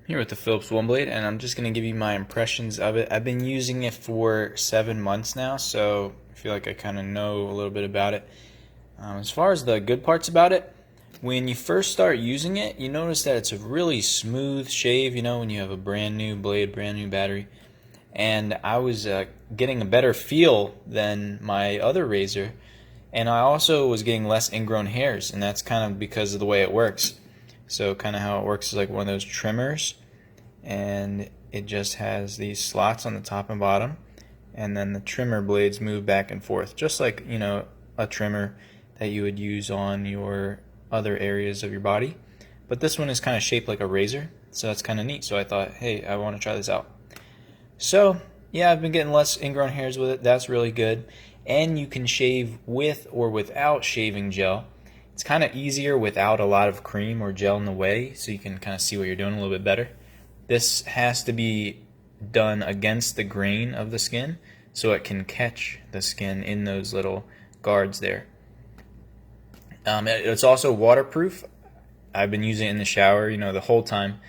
Here with the Phillips One Blade, and I'm just going to give you my impressions of it. I've been using it for 7 months now, so I feel like I kind of know a little bit about it. As far as the good parts about it, when you first start using it, you notice that it's a really smooth shave, when you have a brand new blade, brand new battery. And I was getting a better feel than my other razor, and I also was getting less ingrown hairs, and that's kind of because of the way it works. So kind of how it works is like one of those trimmers, and it just has these slots on the top and bottom, and then the trimmer blades move back and forth, just like a trimmer that you would use on your other areas of your body. But this one is kind of shaped like a razor, so that's kind of neat. So I thought, hey, I want to try this out. So yeah, I've been getting less ingrown hairs with it. That's really good. And you can shave with or without shaving gel. It's kind of easier without a lot of cream or gel in the way, so you can kind of see what you're doing a little bit better. This has to be done against the grain of the skin, so it can catch the skin in those little guards there. It's also waterproof. I've been using it in the shower, the whole time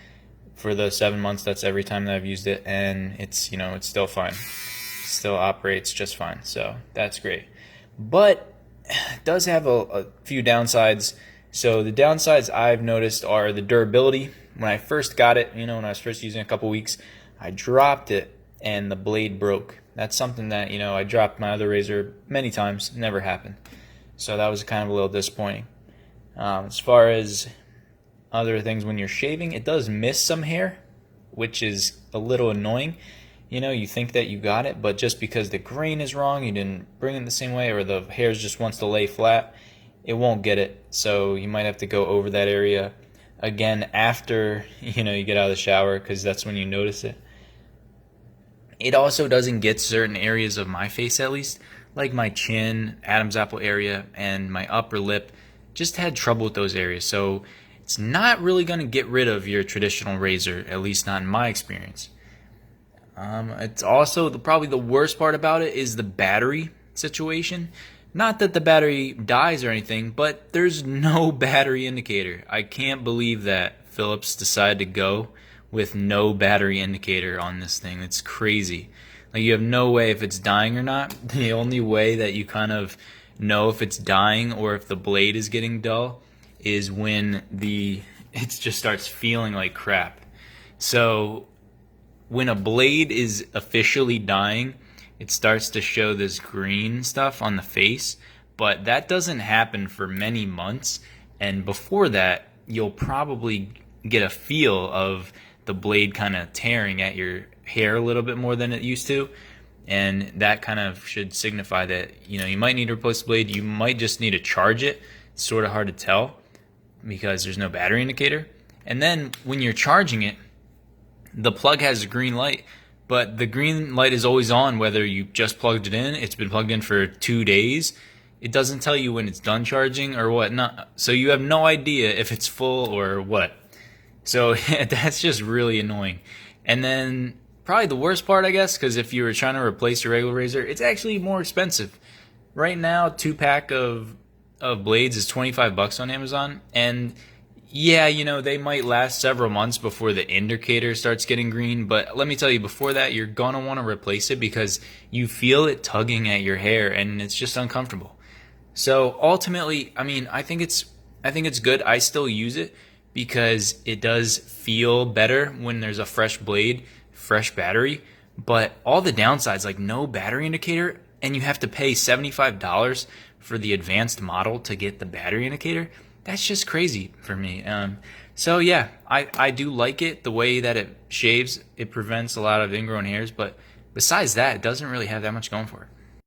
for the 7 months. That's every time that I've used it, and it's still fine. It still operates just fine, so that's great. But it does have a few downsides. So the downsides I've noticed are the durability. When I first got it, when I was first using it a couple weeks, I dropped it and the blade broke. That's something that, I dropped my other razor many times, never happened. So that was kind of a little disappointing. As far as other things, when you're shaving, it does miss some hair, which is a little annoying. You think that you got it, but just because the grain is wrong, you didn't bring it the same way, or the hairs just wants to lay flat, it won't get it. So you might have to go over that area again after you get out of the shower, because that's when you notice it. It also doesn't get certain areas of my face, at least, like my chin, Adam's apple area, and my upper lip. Just had trouble with those areas. So it's not really going to get rid of your traditional razor, at least not in my experience. It's also probably the worst part about it is the battery situation. Not that the battery dies or anything, but there's no battery indicator. I can't believe that Philips decided to go with no battery indicator on this thing. It's crazy. Like, you have no way if it's dying or not. The only way that you kind of know if it's dying or if the blade is getting dull is when it just starts feeling like crap. So when a blade is officially dying, it starts to show this green stuff on the face, but that doesn't happen for many months. And before that, you'll probably get a feel of the blade kind of tearing at your hair a little bit more than it used to. And that kind of should signify that, you might need to replace the blade. You might just need to charge it. It's sort of hard to tell because there's no battery indicator. And then when you're charging it, the plug has a green light, but the green light is always on whether you just plugged it in. It's been plugged in for 2 days. It doesn't tell you when it's done charging or whatnot. So you have no idea if it's full or what. So that's just really annoying. And then probably the worst part, I guess, because if you were trying to replace your regular razor, it's actually more expensive. Right now, 2-pack of blades is $25 on Amazon, and yeah, they might last several months before the indicator starts getting green, but let me tell you, before that, you're going to want to replace it because you feel it tugging at your hair, and it's just uncomfortable. So ultimately, I think it's good. I still use it because it does feel better when there's a fresh blade, fresh battery, but all the downsides, like no battery indicator, and you have to pay $75 for the advanced model to get the battery indicator. That's just crazy for me. So yeah, I do like it, the way that it shaves. It prevents a lot of ingrown hairs, but besides that, it doesn't really have that much going for it.